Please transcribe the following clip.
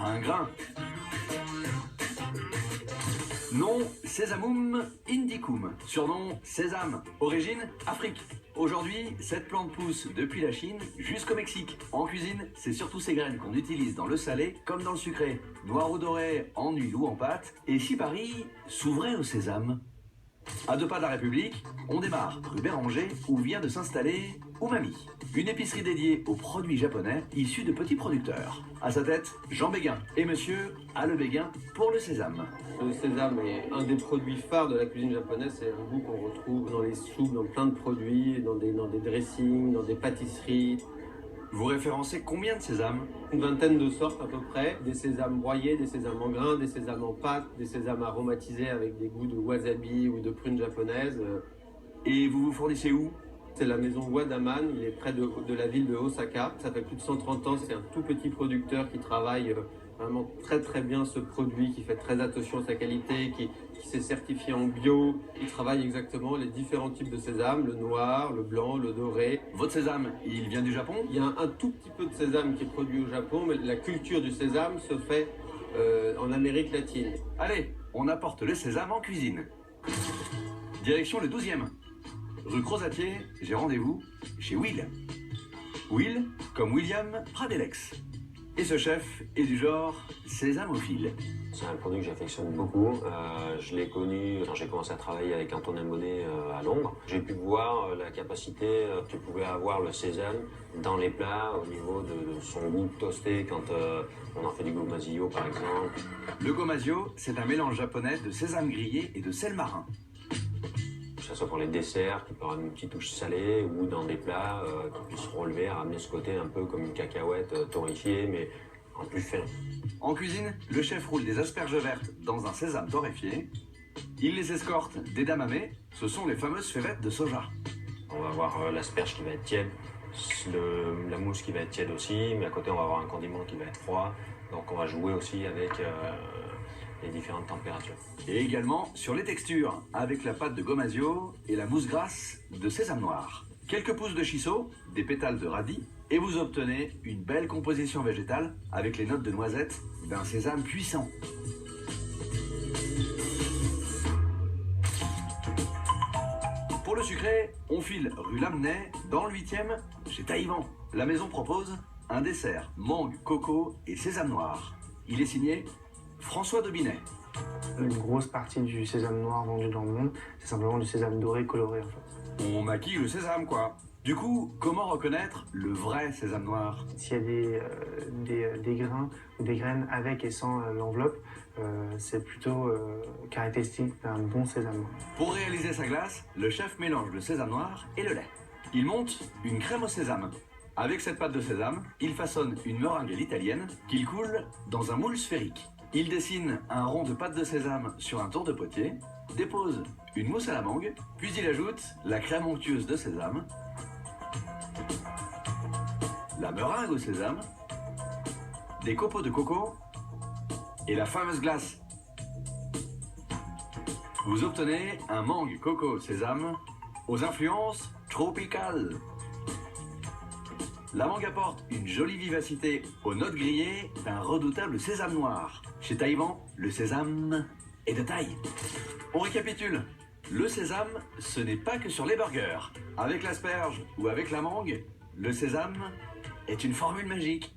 un grain. Nom Sesamum indicum, surnom sésame, origine Afrique. Aujourd'hui, cette plante pousse depuis la Chine jusqu'au Mexique. En cuisine, c'est surtout ces graines qu'on utilise dans le salé comme dans le sucré. Noir ou doré, en huile ou en pâte. Et si Paris s'ouvrait au sésame? À 2 pas de la République, on démarre rue Béranger où vient de s'installer Umami, une épicerie dédiée aux produits japonais issus de petits producteurs. À sa tête, Jean Béguin et monsieur a le Béguin pour le sésame. Le sésame est un des produits phares de la cuisine japonaise. C'est un goût qu'on retrouve dans les soupes, dans plein de produits, dans des dressings, dans des pâtisseries. Vous référencez combien de sésames? Une vingtaine de sortes à peu près, des sésames broyés, des sésames en grains, des sésames en pâte, des sésames aromatisés avec des goûts de wasabi ou de prunes japonaises. Et vous vous fournissez où? C'est la maison Wadaman, il est près de la ville de Osaka. Ça fait plus de 130 ans, c'est un tout petit producteur qui travaille vraiment très bien ce produit, qui fait très attention à sa qualité, qui s'est certifié en bio. Il travaille exactement les différents types de sésame, le noir, le blanc, le doré. Votre sésame, il vient du Japon? Il y a un tout petit peu de sésame qui est produit au Japon, mais la culture du sésame se fait en Amérique latine. Allez, on apporte le sésame en cuisine. Direction le 12e. Rue Crozatier, j'ai rendez-vous chez Will. Will, comme William Pradelex. Et ce chef est du genre sésamophile. C'est un produit que j'affectionne beaucoup. Je l'ai connu quand j'ai commencé à travailler avec Antonin Bonnet à Londres. J'ai pu voir la capacité que pouvait avoir le sésame dans les plats au niveau de son goût toasté quand on en fait du gomasio par exemple. Le gomasio, c'est un mélange japonais de sésame grillé et de sel marin. Que ce soit pour les desserts, qui peut avoir une petite touche salée, ou dans des plats qui puissent relever, ramener ce côté un peu comme une cacahuète torréfiée, mais en plus fin. En cuisine, le chef roule des asperges vertes dans un sésame torréfié. Il les escorte d'edamame, ce sont les fameuses févettes de soja. On va avoir l'asperge qui va être tiède, la mousse qui va être tiède aussi, mais à côté on va avoir un condiment qui va être froid, donc on va jouer aussi avec les différentes températures. Et également sur les textures, avec la pâte de gomasio et la mousse grasse de sésame noir. Quelques pousses de shiso, des pétales de radis, et vous obtenez une belle composition végétale avec les notes de noisette d'un sésame puissant. Pour le sucré, on file rue Lamennais, dans le 8e, chez Taïwan. La maison propose un dessert mangue, coco et sésame noir. Il est signé François Dobinet. Une grosse partie du sésame noir vendu dans le monde, c'est simplement du sésame doré coloré en fait. On maquille le sésame quoi. Du coup, comment reconnaître le vrai sésame noir? S'il y a des grains ou des graines avec et sans l'enveloppe, c'est plutôt caractéristique d'un bon sésame noir. Pour réaliser sa glace, le chef mélange le sésame noir et le lait. Il monte une crème au sésame. Avec cette pâte de sésame, il façonne une meringue à l'italienne qu'il coule dans un moule sphérique. Il dessine un rond de pâte de sésame sur un tour de potier, dépose une mousse à la mangue, puis il ajoute la crème onctueuse de sésame, la meringue au sésame, des copeaux de coco et la fameuse glace. Vous obtenez un mangue coco sésame aux influences tropicales. La mangue apporte une jolie vivacité aux notes grillées d'un redoutable sésame noir. Chez Taïwan, le sésame est de taille. On récapitule. Le sésame, ce n'est pas que sur les burgers. Avec l'asperge ou avec la mangue, le sésame est une formule magique.